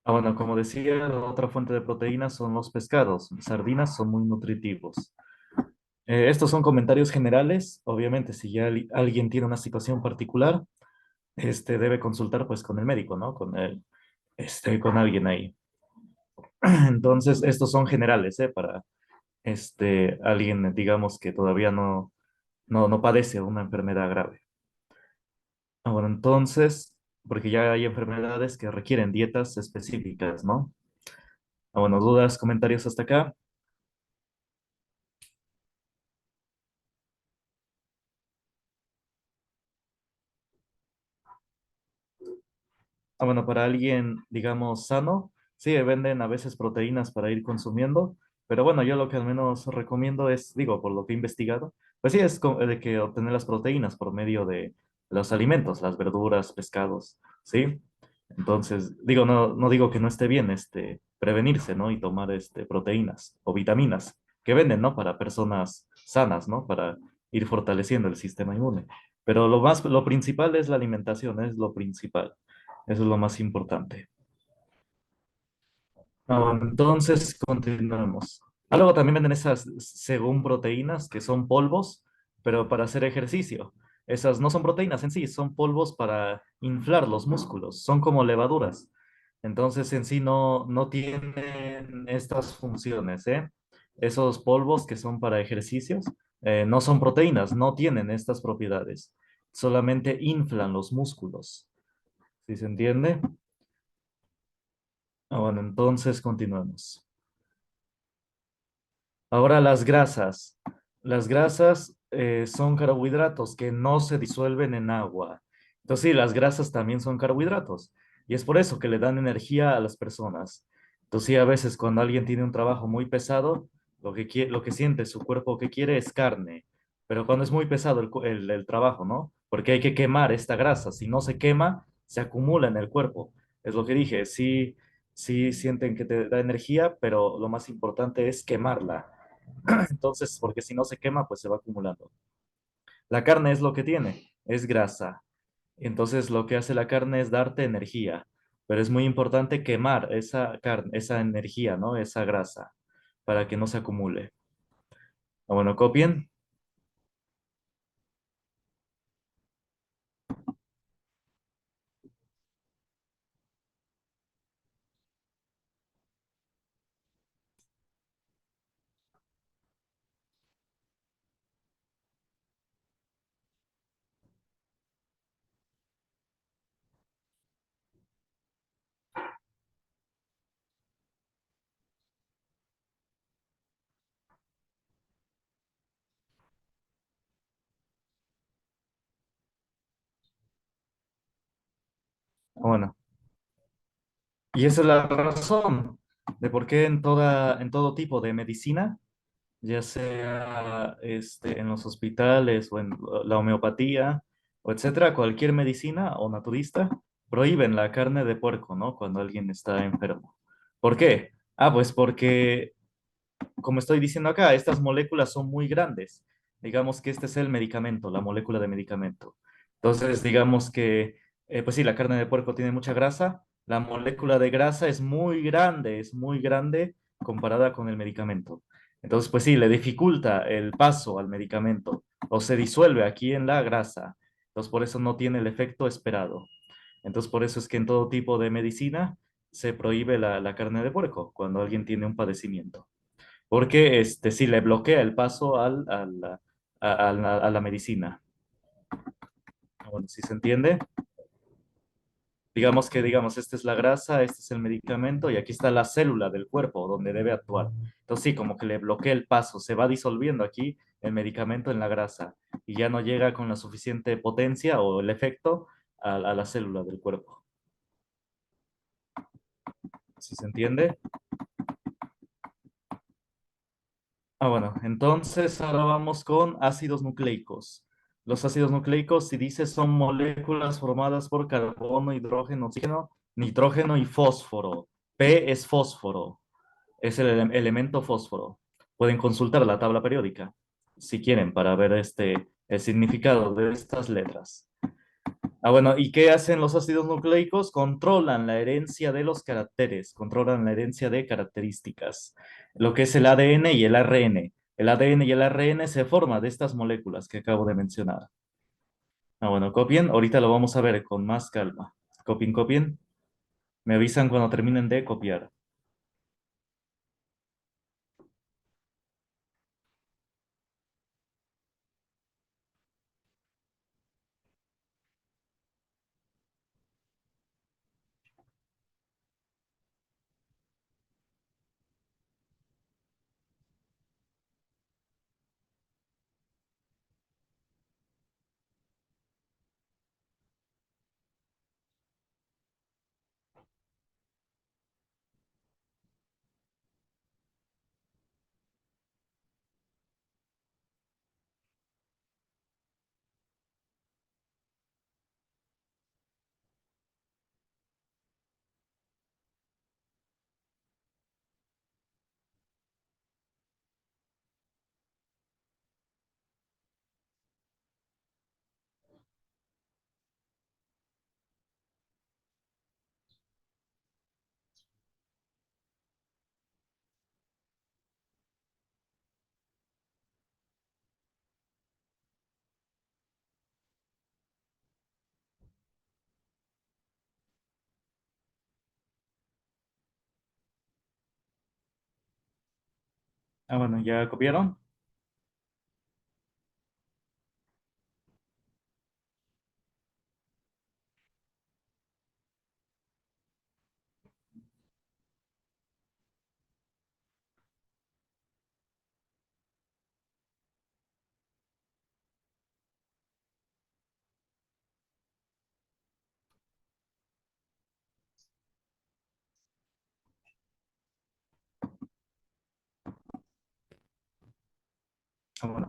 Bueno, como decía, la otra fuente de proteínas son los pescados. Sardinas son muy nutritivos. Estos son comentarios generales. Obviamente, si ya alguien tiene una situación particular, debe consultar pues con el médico, ¿no? Con alguien ahí. Entonces, estos son generales, ¿eh? Para alguien, digamos, que todavía no padece una enfermedad grave. Bueno, entonces, porque ya hay enfermedades que requieren dietas específicas, ¿no? Bueno, dudas, comentarios hasta acá. Bueno, para alguien, digamos, sano, sí, venden a veces proteínas para ir consumiendo, pero bueno, yo lo que al menos recomiendo es, digo, por lo que he investigado, pues sí, de que obtener las proteínas por medio de los alimentos, las verduras, pescados, ¿sí? Entonces, digo, no digo que no esté bien, prevenirse, ¿no? Y tomar, proteínas o vitaminas que venden, ¿no? Para personas sanas, ¿no? Para ir fortaleciendo el sistema inmune. Pero lo principal es la alimentación, es lo principal. Eso es lo más importante. Entonces, continuemos. Luego también venden esas, según proteínas, que son polvos, pero para hacer ejercicio. Esas no son proteínas en sí, son polvos para inflar los músculos. Son como levaduras. Entonces, en sí no tienen estas funciones, ¿eh? Esos polvos que son para ejercicios, no son proteínas, no tienen estas propiedades. Solamente inflan los músculos. ¿Sí se entiende? Bueno, entonces continuemos. Ahora las grasas. Las grasas son carbohidratos que no se disuelven en agua. Entonces sí, las grasas también son carbohidratos. Y es por eso que le dan energía a las personas. Entonces sí, a veces cuando alguien tiene un trabajo muy pesado, lo que siente su cuerpo que quiere es carne. Pero cuando es muy pesado el trabajo, ¿no? Porque hay que quemar esta grasa. Si no se quema, se acumula en el cuerpo. Es lo que dije, sí sienten que te da energía, pero lo más importante es quemarla. Entonces, porque si no se quema, pues se va acumulando. La carne es lo que tiene, es grasa. Entonces, lo que hace la carne es darte energía, pero es muy importante quemar esa carne, esa energía, ¿no? Esa grasa, para que no se acumule. Bueno, copien. Bueno, y esa es la razón de por qué en todo tipo de medicina, ya sea en los hospitales o en la homeopatía o etcétera, cualquier medicina o naturista, prohíben la carne de puerco, ¿no? Cuando alguien está enfermo. ¿Por qué? Pues porque, como estoy diciendo acá, estas moléculas son muy grandes. Digamos que este es el medicamento, la molécula de medicamento. Entonces, digamos que, pues sí, la carne de puerco tiene mucha grasa. La molécula de grasa es muy grande comparada con el medicamento. Entonces, pues sí, le dificulta el paso al medicamento o se disuelve aquí en la grasa. Entonces, por eso no tiene el efecto esperado. Entonces, por eso es que en todo tipo de medicina se prohíbe la carne de puerco cuando alguien tiene un padecimiento porque sí le bloquea el paso a la medicina. Bueno, si se entiende, digamos, esta es la grasa, este es el medicamento y aquí está la célula del cuerpo donde debe actuar. Entonces sí, como que le bloquea el paso, se va disolviendo aquí el medicamento en la grasa y ya no llega con la suficiente potencia o el efecto a la célula del cuerpo. ¿Si se entiende? Bueno, entonces ahora vamos con ácidos nucleicos. Los ácidos nucleicos, si dice, son moléculas formadas por carbono, hidrógeno, oxígeno, nitrógeno y fósforo. P es fósforo, es el elemento fósforo. Pueden consultar la tabla periódica si quieren para ver el significado de estas letras. Bueno, ¿y qué hacen los ácidos nucleicos? Controlan la herencia de los caracteres, controlan la herencia de características, lo que es el ADN y el ARN. El ADN y el ARN se forman de estas moléculas que acabo de mencionar. Bueno, copien, ahorita lo vamos a ver con más calma. Copien, copien. Me avisan cuando terminen de copiar. Bueno, ¿ya copiaron? Bueno,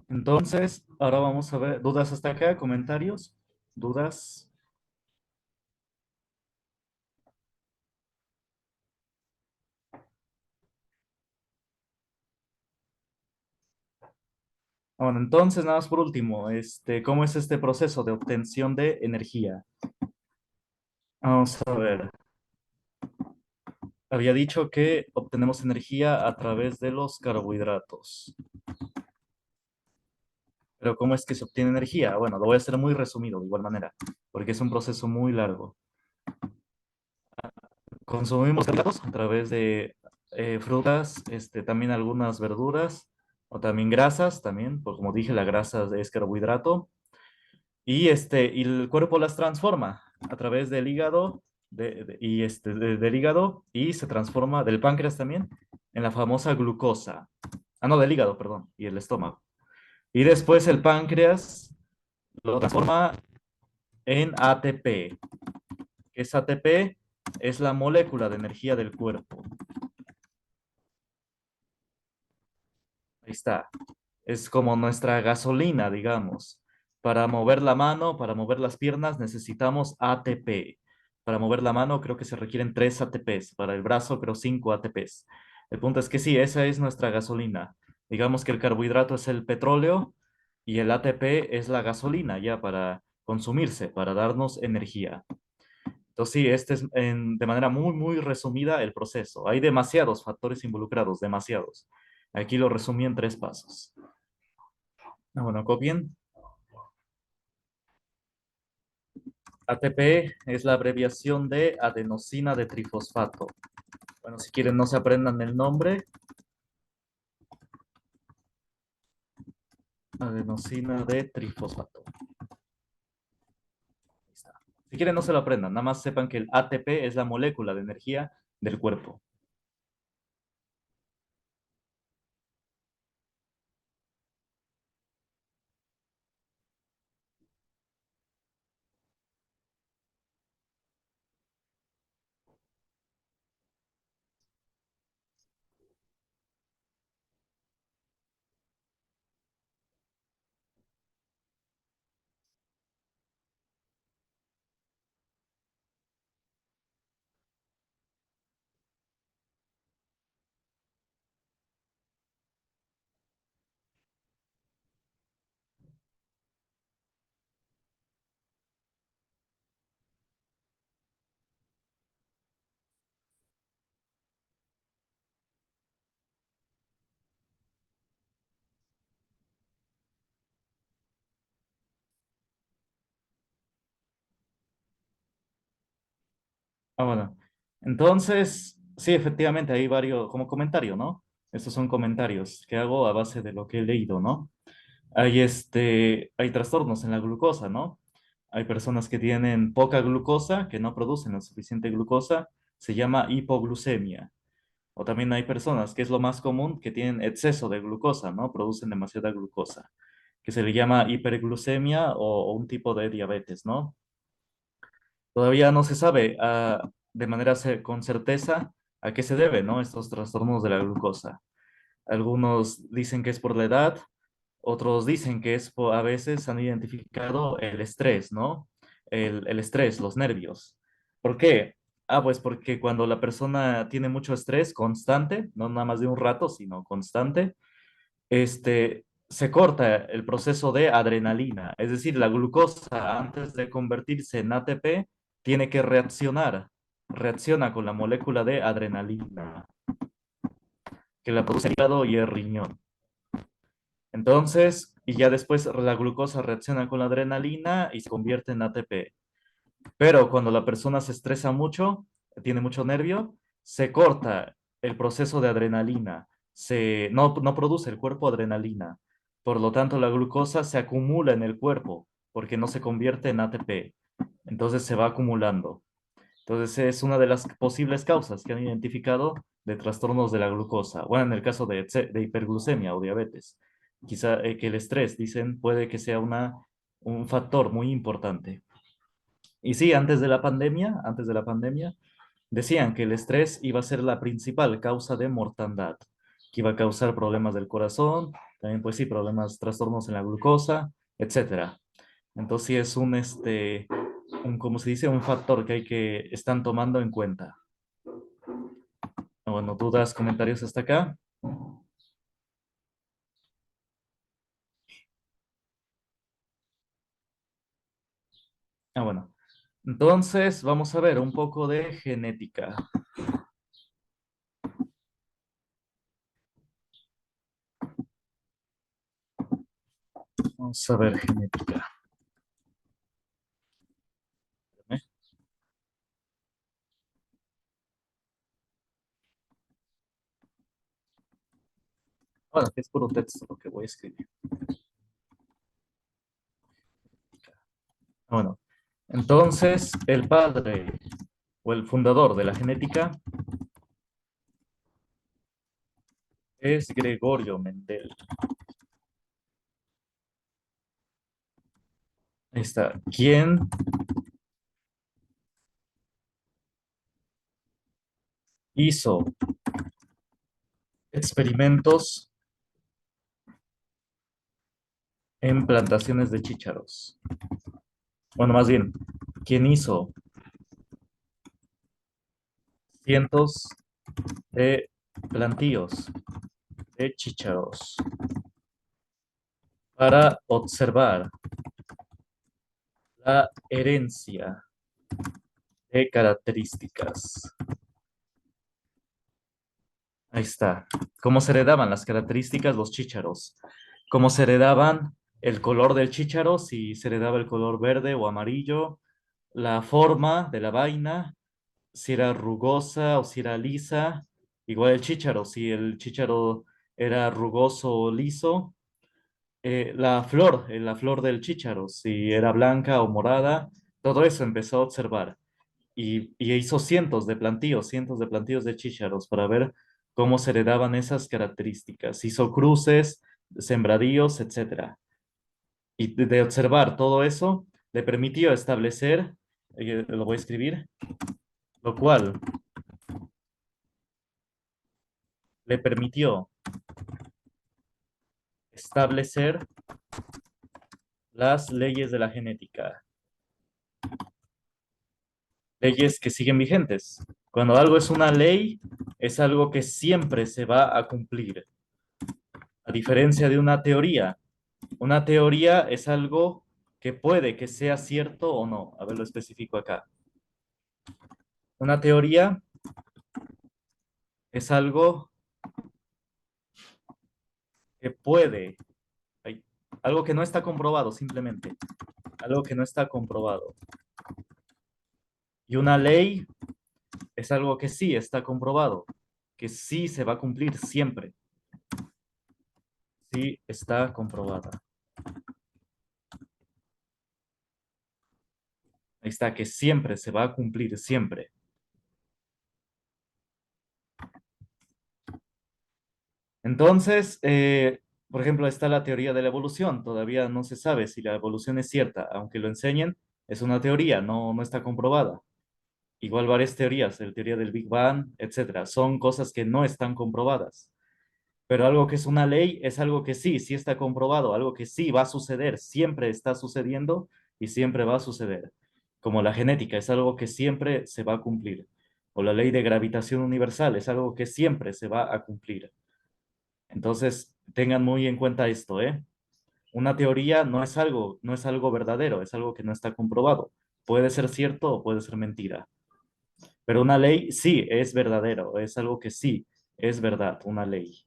entonces, ahora vamos a ver, ¿dudas hasta acá? ¿Comentarios? ¿Dudas? Bueno, entonces, nada más por último, ¿cómo es este proceso de obtención de energía? Vamos a ver. Había dicho que obtenemos energía a través de los carbohidratos. Pero ¿cómo es que se obtiene energía? Bueno, lo voy a hacer muy resumido de igual manera, porque es un proceso muy largo. Consumimos carbohidratos a través de frutas, también algunas verduras, o también grasas, también, porque como dije, la grasa es carbohidrato. Y el cuerpo las transforma a través del hígado del hígado y se transforma del páncreas también en la famosa glucosa. Ah, no, del hígado, perdón, y el estómago. Y después el páncreas lo transforma en ATP. ¿Qué es ATP? Es la molécula de energía del cuerpo. Ahí está. Es como nuestra gasolina, digamos. Para mover la mano, para mover las piernas, necesitamos ATP. Para mover la mano creo que se requieren 3 ATPs. Para el brazo creo 5 ATPs. El punto es que sí, esa es nuestra gasolina. Digamos que el carbohidrato es el petróleo y el ATP es la gasolina ya para consumirse, para darnos energía. Entonces sí, este es de manera muy, muy resumida el proceso. Hay demasiados factores involucrados, demasiados. Aquí lo resumí en 3 pasos. Bueno, copien. ATP es la abreviación de adenosina de trifosfato. Bueno, si quieren no se aprendan el nombre. Adenosina de trifosfato. Ahí está. Si quieren no se lo aprendan, nada más sepan que el ATP es la molécula de energía del cuerpo. Bueno. Entonces, sí, efectivamente, hay varios, como comentario, ¿no? Estos son comentarios que hago a base de lo que he leído, ¿no? Hay trastornos en la glucosa, ¿no? Hay personas que tienen poca glucosa, que no producen la suficiente glucosa, se llama hipoglucemia. O también hay personas, que es lo más común, que tienen exceso de glucosa, ¿no? Producen demasiada glucosa, que se le llama hiperglucemia o un tipo de diabetes, ¿no? Todavía no se sabe de manera con certeza a qué se debe, ¿no? Estos trastornos de la glucosa. Algunos dicen que es por la edad, otros dicen que es a veces han identificado el estrés, ¿no? El estrés, los nervios. ¿Por qué? Pues porque cuando la persona tiene mucho estrés constante, no nada más de un rato, sino constante, se corta el proceso de adrenalina. Es decir, la glucosa, antes de convertirse en ATP, tiene que reacciona con la molécula de adrenalina, que la produce el hígado y el riñón. Entonces, y ya después la glucosa reacciona con la adrenalina y se convierte en ATP. Pero cuando la persona se estresa mucho, tiene mucho nervio, se corta el proceso de adrenalina, no produce el cuerpo adrenalina. Por lo tanto, la glucosa se acumula en el cuerpo porque no se convierte en ATP. Entonces se va acumulando. Entonces es una de las posibles causas que han identificado de trastornos de la glucosa. Bueno, en el caso de hiperglucemia o diabetes, quizá que el estrés, dicen, puede que sea un factor muy importante. Y sí, antes de la pandemia, decían que el estrés iba a ser la principal causa de mortandad, que iba a causar problemas del corazón, también pues sí, problemas, trastornos en la glucosa, etcétera. Entonces sí es como se dice, un factor que están tomando en cuenta. Bueno, dudas, comentarios hasta acá. Bueno. Entonces vamos a ver un poco de genética. Vamos a ver genética. ¿Eh? Bueno, que es puro texto lo que voy a escribir. Bueno, entonces el padre o el fundador de la genética es Gregorio Mendel. Ahí está. ¿Quién hizo experimentos en plantaciones de chícharos? Bueno, más bien, ¿quién hizo cientos de plantíos de chícharos para observar la herencia de características? Ahí está. ¿Cómo se heredaban las características? Los chícharos. ¿Cómo se heredaban el color del chícharo? Si se heredaba el color verde o amarillo, la forma de la vaina, si era rugosa o si era lisa. Igual el chícharo, si el chícharo era rugoso o liso. La flor del chícharo, si era blanca o morada. Todo eso empezó a observar y hizo cientos de plantíos de chícharos para ver cómo se heredaban esas características. Hizo cruces, sembradíos, etcétera. Y de observar todo eso, le permitió establecer, lo voy a escribir, lo cual le permitió establecer las leyes de la genética, leyes que siguen vigentes. Cuando algo es una ley, es algo que siempre se va a cumplir, a diferencia de una teoría. Una teoría es algo que puede que sea cierto o no. A ver, lo especifico acá. Una teoría es algo que puede, ay, algo que no está comprobado simplemente, algo que no está comprobado. Y una ley es algo que sí está comprobado, que sí se va a cumplir siempre. Sí está comprobada. Ahí está, que siempre se va a cumplir, siempre. Entonces, por ejemplo, está la teoría de la evolución. Todavía no se sabe si la evolución es cierta, aunque lo enseñen, es una teoría, no está comprobada. Igual varias teorías, la teoría del Big Bang, etcétera, son cosas que no están comprobadas. Pero algo que es una ley es algo que sí está comprobado, algo que sí va a suceder, siempre está sucediendo y siempre va a suceder. Como la genética, es algo que siempre se va a cumplir. O la ley de gravitación universal, es algo que siempre se va a cumplir. Entonces, tengan muy en cuenta esto, ¿eh? Una teoría no es algo verdadero, es algo que no está comprobado. Puede ser cierto o puede ser mentira. Pero una ley sí es verdadero, es algo que sí es verdad, una ley.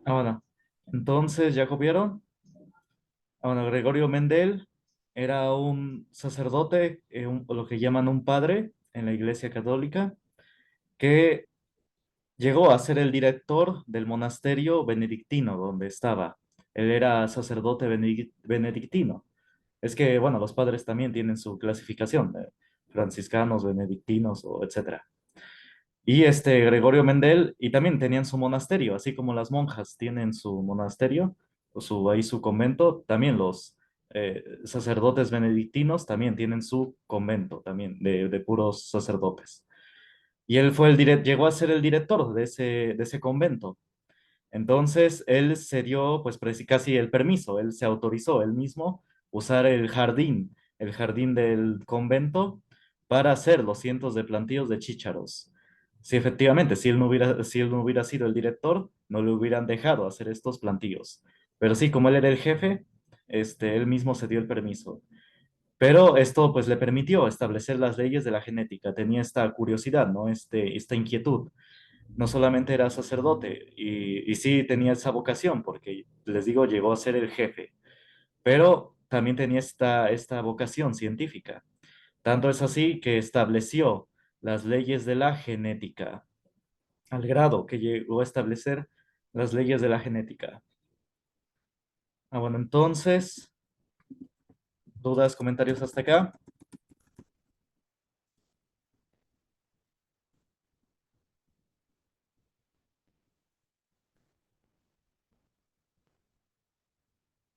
Ah, bueno. Entonces, ¿ya copiaron? Ah, bueno, Gregorio Mendel era un sacerdote, lo que llaman un padre en la Iglesia Católica, que llegó a ser el director del monasterio benedictino donde estaba. Él era sacerdote benedictino. Es que, bueno, los padres también tienen su clasificación, franciscanos, benedictinos o etcétera. Y este Gregorio Mendel, y también tenían su monasterio, así como las monjas tienen su monasterio, o ahí su convento, también los sacerdotes benedictinos también tienen su convento, también de puros sacerdotes. Y él llegó a ser el director de ese convento. Entonces, él se dio, pues, casi el permiso, él se autorizó él mismo usar el jardín del convento, para hacer los cientos de plantíos de chícharos. Sí, efectivamente, si él no hubiera sido el director, no le hubieran dejado hacer estos plantíos. Pero sí, como él era el jefe, él mismo se dio el permiso. Pero esto, pues, le permitió establecer las leyes de la genética. Tenía esta curiosidad, ¿no? Esta inquietud. No solamente era sacerdote y sí tenía esa vocación, porque les digo, llegó a ser el jefe, pero también tenía esta vocación científica. Tanto es así que estableció las leyes de la genética, al grado que llegó a establecer las leyes de la genética. Ah, bueno, entonces, dudas, comentarios hasta acá.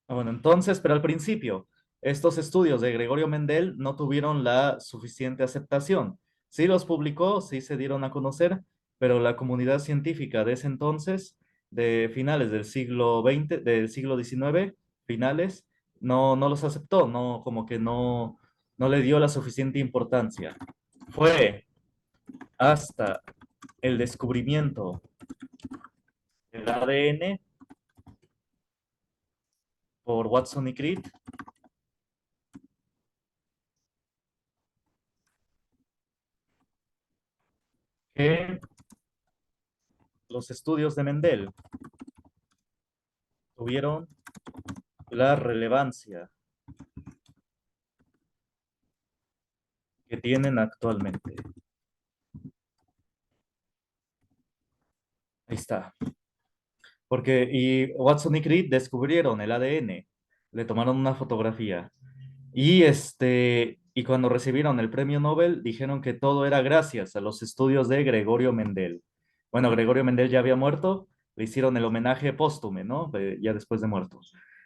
Ah, bueno, entonces, pero al principio, estos estudios de Gregorio Mendel no tuvieron la suficiente aceptación. Sí los publicó, sí se dieron a conocer, pero la comunidad científica de ese entonces, de finales del siglo XX, del siglo XIX, finales, no los aceptó, no, como que no le dio la suficiente importancia. Fue hasta el descubrimiento del ADN por Watson y Crick que los estudios de Mendel tuvieron la relevancia que tienen actualmente. Ahí está. Porque, y Watson y Crick descubrieron el ADN, le tomaron una fotografía y y cuando recibieron el premio Nobel dijeron que todo era gracias a los estudios de Gregorio Mendel. Bueno, Gregorio Mendel ya había muerto, le hicieron el homenaje póstume, ¿no? Ya después de muerto.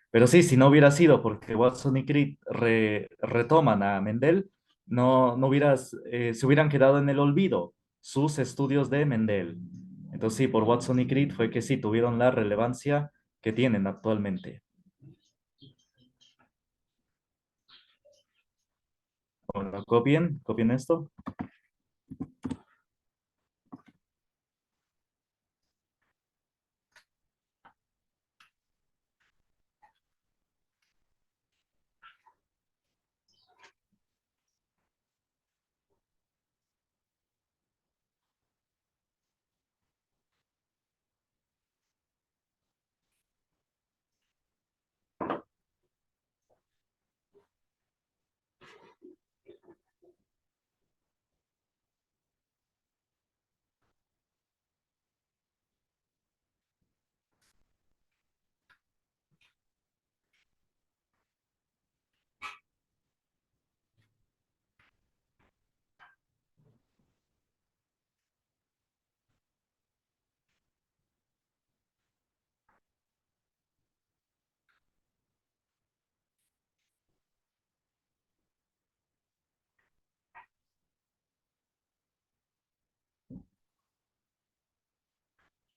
Pero sí, si no hubiera sido porque Watson y Crick retoman a Mendel, no hubieras, se hubieran quedado en el olvido sus estudios de Mendel. Entonces sí, por Watson y Crick fue que sí tuvieron la relevancia que tienen actualmente. Bueno, copien esto.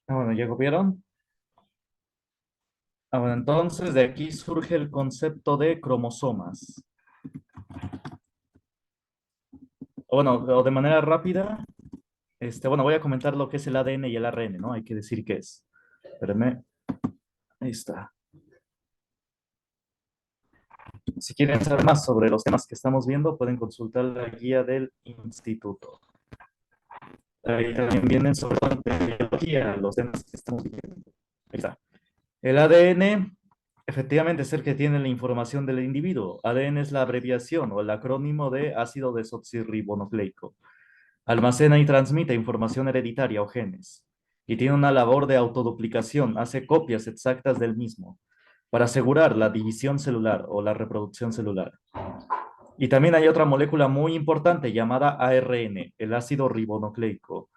Ah, bueno, ¿ya copiaron? Ah, bueno, entonces de aquí surge el concepto de cromosomas. O bueno, o de manera rápida, bueno, voy a comentar lo que es el ADN y el ARN, ¿no? Hay que decir qué es. Espérenme, ahí está. Si quieren saber más sobre los temas que estamos viendo, pueden consultar la guía del instituto. Ahí también vienen sobre todo en biología los temas que estamos viendo. Ahí está. El ADN, efectivamente, es el que tiene la información del individuo. ADN es la abreviación o el acrónimo de ácido desoxirribonucleico. Almacena y transmite información hereditaria o genes. Y tiene una labor de autoduplicación, hace copias exactas del mismo para asegurar la división celular o la reproducción celular. Y también hay otra molécula muy importante llamada ARN, el ácido ribonucleico.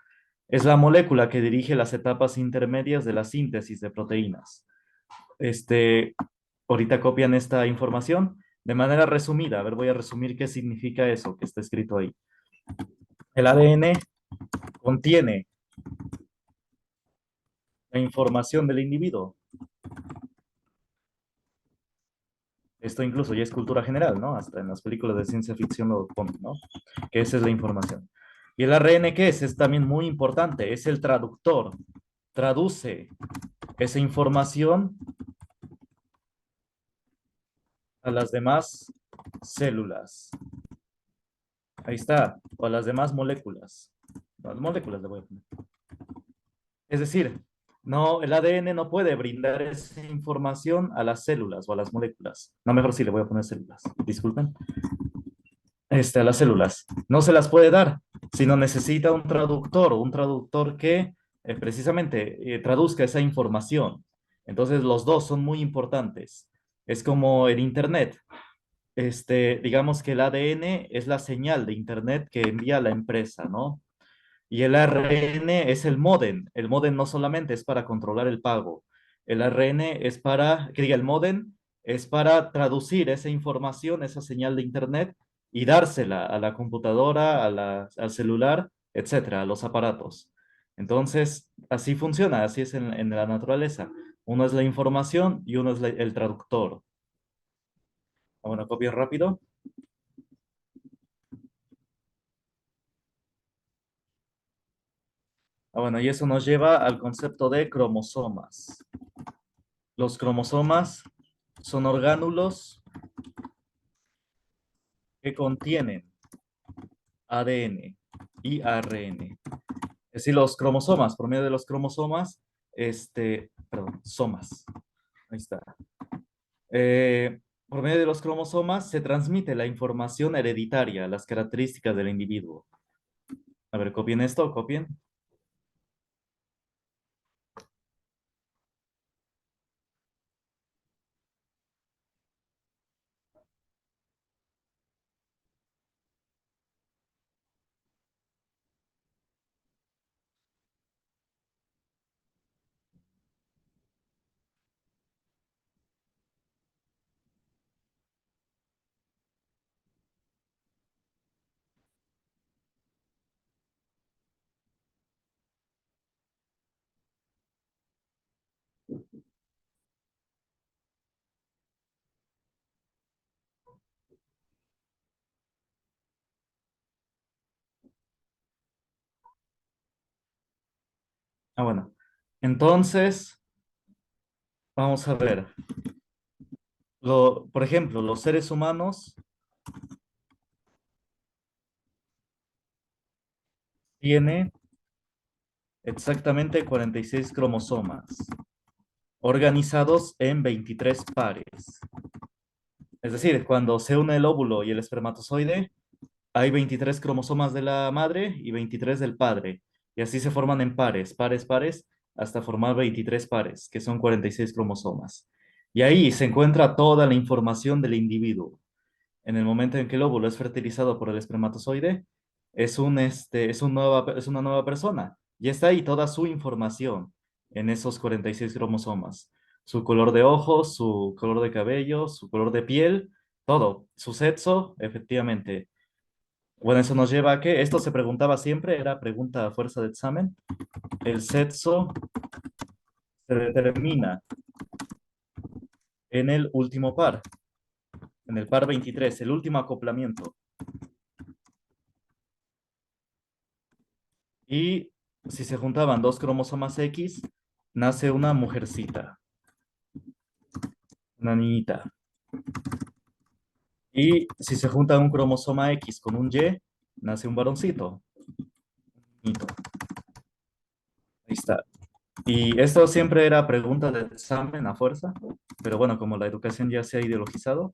Es la molécula que dirige las etapas intermedias de la síntesis de proteínas. Este, ahorita copian esta información de manera resumida. A ver, voy a resumir qué significa eso que está escrito ahí. El ADN contiene la información del individuo. Esto incluso ya es cultura general, ¿no? Hasta en las películas de ciencia ficción lo ponen, ¿no? Que esa es la información. ¿Y el ARN qué es? Es también muy importante. Es el traductor. Traduce esa información a las demás células. Ahí está. O a las demás moléculas. Las moléculas le voy a poner. Es decir, no, el ADN no puede brindar esa información a las células o a las moléculas. No, mejor sí le voy a poner células. Disculpen. A las células. No se las puede dar, sino necesita un traductor que precisamente traduzca esa información. Entonces, los dos son muy importantes. Es como el Internet. Digamos que el ADN es la señal de Internet que envía la empresa, ¿no? Y el ARN es el módem. El módem no solamente es para controlar el pago. El ARN es para, que diga, el módem es para traducir esa información, esa señal de Internet y dársela a la computadora, al celular, etcétera, a los aparatos. Entonces, así funciona, así es en la naturaleza. Uno es la información y uno es el traductor. Bueno, copio rápido. Bueno, y eso nos lleva al concepto de cromosomas. Los cromosomas son orgánulos que contienen ADN y ARN. Es decir, los cromosomas, por medio de los cromosomas, perdón, somas, ahí está. Por medio de los cromosomas se transmite la información hereditaria, las características del individuo. A ver, copien esto, copien. Bueno. Entonces, vamos a ver. Por ejemplo, los seres humanos tienen exactamente 46 cromosomas, organizados en 23 pares. Es decir, cuando se une el óvulo y el espermatozoide, hay 23 cromosomas de la madre y 23 del padre. Y así se forman en pares, pares, pares, hasta formar 23 pares, que son 46 cromosomas. Y ahí se encuentra toda la información del individuo. En el momento en que el óvulo es fertilizado por el espermatozoide, es una nueva persona. Y está ahí toda su información en esos 46 cromosomas. Su color de ojos, su color de cabello, su color de piel, todo. Su sexo, efectivamente. Bueno, eso nos lleva a que esto se preguntaba siempre, era pregunta a fuerza de examen. El sexo se determina en el último par, en el par 23, el último acoplamiento. Y si se juntaban dos cromosomas X, nace una mujercita, una niñita. Y si se junta un cromosoma X con un Y, nace un varoncito. Niñito. Ahí está. Y esto siempre era pregunta de examen a fuerza, pero bueno, como la educación ya se ha ideologizado,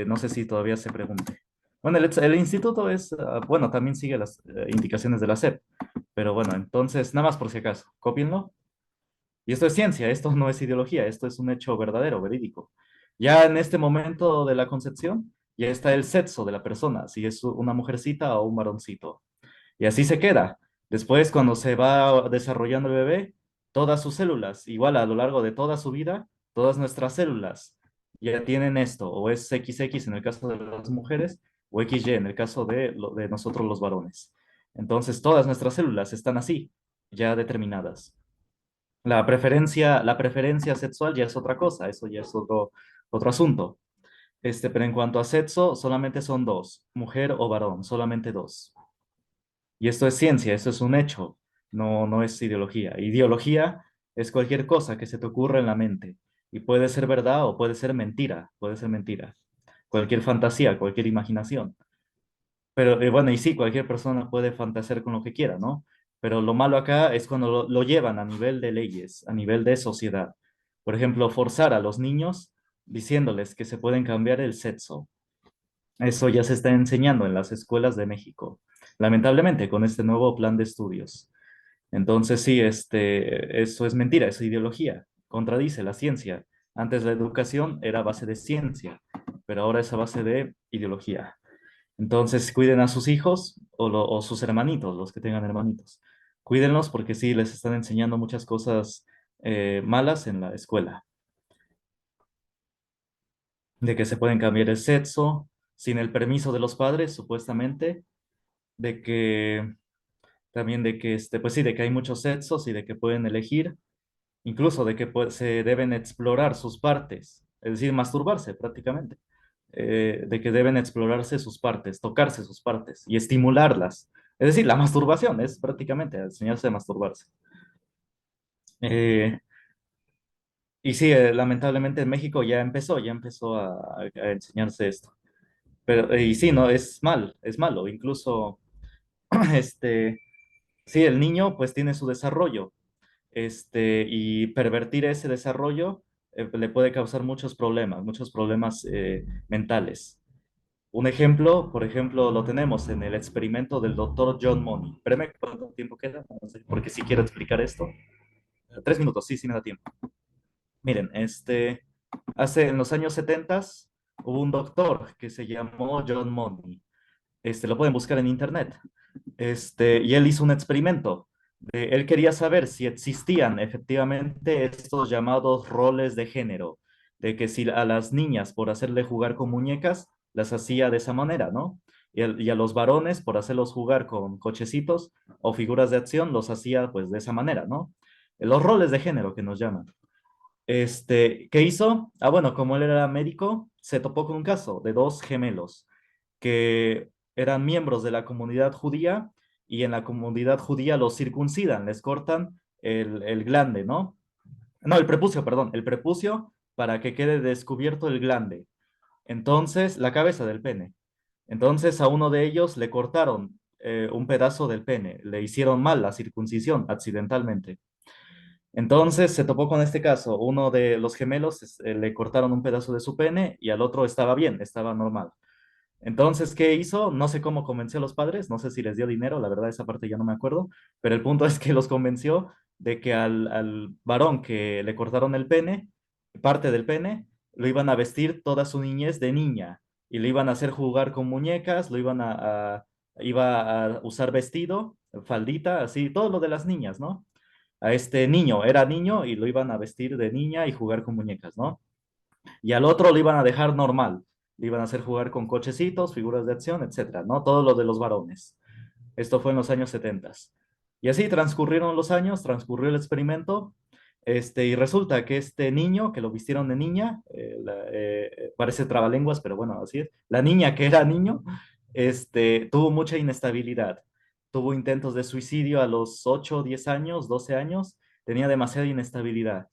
no sé si todavía se pregunte. Bueno, el instituto bueno, también sigue las indicaciones de la SEP, pero bueno, entonces, nada más por si acaso, cópienlo. Y esto es ciencia, esto no es ideología, esto es un hecho verdadero, verídico. Ya en este momento de la concepción, ya está el sexo de la persona, si es una mujercita o un varoncito. Y así se queda. Después, cuando se va desarrollando el bebé, todas sus células, igual a lo largo de toda su vida, todas nuestras células ya tienen esto, o es XX en el caso de las mujeres, o XY en el caso de nosotros los varones. Entonces, todas nuestras células están así, ya determinadas. La preferencia sexual ya es otra cosa, eso ya es otro asunto. Pero en cuanto a sexo, solamente son dos, mujer o varón, solamente dos. Y esto es ciencia, esto es un hecho, no es ideología. Ideología es cualquier cosa que se te ocurra en la mente y puede ser verdad o puede ser mentira, puede ser mentira. Cualquier fantasía, cualquier imaginación. Pero bueno, y sí, cualquier persona puede fantasear con lo que quiera, ¿no? Pero lo malo acá es cuando lo llevan a nivel de leyes, a nivel de sociedad. Por ejemplo, forzar a los niños diciéndoles que se pueden cambiar el sexo. Eso ya se está enseñando en las escuelas de México, lamentablemente, con este nuevo plan de estudios. Entonces, sí, eso es mentira, es ideología, contradice la ciencia. Antes la educación era a base de ciencia, pero ahora es a base de ideología. Entonces, cuiden a sus hijos o sus hermanitos, los que tengan hermanitos. Cuídenlos porque sí, les están enseñando muchas cosas malas en la escuela, de que se pueden cambiar el sexo sin el permiso de los padres, supuestamente, de que también de que, pues sí, de que hay muchos sexos y de que pueden elegir, incluso de que se deben explorar sus partes, es decir, masturbarse prácticamente, de que deben explorarse sus partes, tocarse sus partes y estimularlas. Es decir, la masturbación es prácticamente enseñarse a masturbarse. Eh, y sí, lamentablemente en México ya empezó a enseñarse esto. Pero, y sí, no, es malo. Incluso, este, sí, el niño pues tiene su desarrollo, y pervertir ese desarrollo le puede causar muchos problemas mentales. Un ejemplo, por ejemplo, lo tenemos en el experimento del doctor John Money. Espérame, ¿cuánto tiempo queda? No sé, porque si quiero explicar esto. 3 minutos, sí, sí me da tiempo. Miren, en los años 70 hubo un doctor que se llamó John Money. Lo pueden buscar en internet. Y él hizo un experimento. Él quería saber si existían efectivamente estos llamados roles de género, de que si a las niñas por hacerle jugar con muñecas, las hacía de esa manera, ¿no? Y a los varones por hacerlos jugar con cochecitos o figuras de acción, los hacía pues de esa manera, ¿no? Los roles de género que nos llaman. ¿Qué hizo? Ah, bueno, como él era médico, se topó con un caso de dos gemelos que eran miembros de la comunidad judía y en la comunidad judía los circuncidan, les cortan el glande, ¿no? No, el prepucio, perdón, el prepucio para que quede descubierto el glande. Entonces, la cabeza del pene. Entonces, a uno de ellos le cortaron un pedazo del pene, le hicieron mal la circuncisión accidentalmente. Entonces se topó con este caso. Uno de los gemelos le cortaron un pedazo de su pene y al otro estaba bien, estaba normal. Entonces, ¿qué hizo? No sé cómo convenció a los padres, no sé si les dio dinero, la verdad esa parte ya no me acuerdo, pero el punto es que los convenció de que al varón que le cortaron el pene, parte del pene, lo iban a vestir toda su niñez de niña y le iban a hacer jugar con muñecas, lo iba a usar vestido, faldita, así, todo lo de las niñas, ¿no? A este niño, era niño y lo iban a vestir de niña y jugar con muñecas, ¿no? Y al otro lo iban a dejar normal, le iban a hacer jugar con cochecitos, figuras de acción, etcétera, ¿no? Todo lo de los varones. Esto fue en los años 70. Y así transcurrieron los años, transcurrió el experimento, y resulta que este niño, que lo vistieron de niña, parece trabalenguas, pero bueno, así es, la niña que era niño, tuvo mucha inestabilidad, tuvo intentos de suicidio a los 8, 10 años, 12 años, tenía demasiada inestabilidad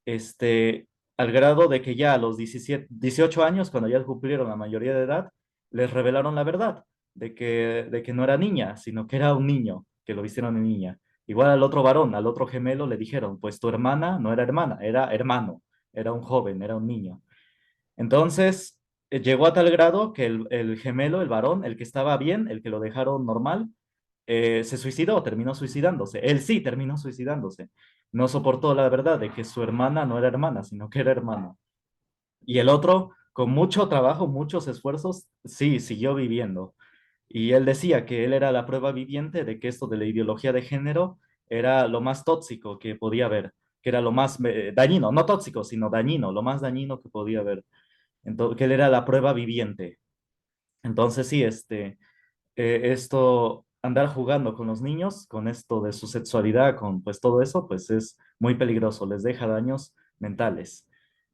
este, al grado de que ya a los 17, 18 años, cuando ya cumplieron la mayoría de edad, les revelaron la verdad de que no era niña, sino que era un niño, que lo vistieron de niña. Igual al otro varón, al otro gemelo, le dijeron, pues tu hermana no era hermana, era hermano, era un joven, era un niño. Entonces, llegó a tal grado que el gemelo, el varón, el que estaba bien, el que lo dejaron normal, se suicidó, terminó suicidándose. Él sí terminó suicidándose. No soportó la verdad de que su hermana no era hermana, sino que era hermano. Y el otro, con mucho trabajo, muchos esfuerzos, sí, siguió viviendo. Y él decía que él era la prueba viviente de que esto de la ideología de género era lo más tóxico que podía haber, que era lo más dañino, no tóxico, sino dañino, lo más dañino que podía haber. Entonces, que él era la prueba viviente. Entonces, sí, esto, andar jugando con los niños, con esto de su sexualidad, con pues todo eso, pues es muy peligroso, les deja daños mentales.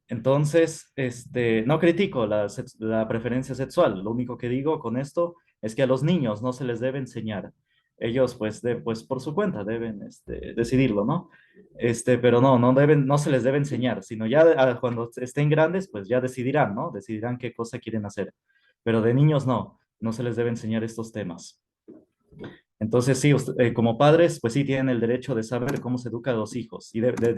Entonces, no critico la preferencia sexual, lo único que digo con esto es que a los niños no se les debe enseñar. Ellos, pues, pues por su cuenta deben decidirlo, ¿no? Pero no, no deben, no se les debe enseñar, sino ya cuando estén grandes, pues ya decidirán, ¿no? Decidirán qué cosa quieren hacer. Pero de niños no, no se les debe enseñar estos temas. Entonces, sí, como padres, pues sí tienen el derecho de saber cómo se educa a los hijos y de decir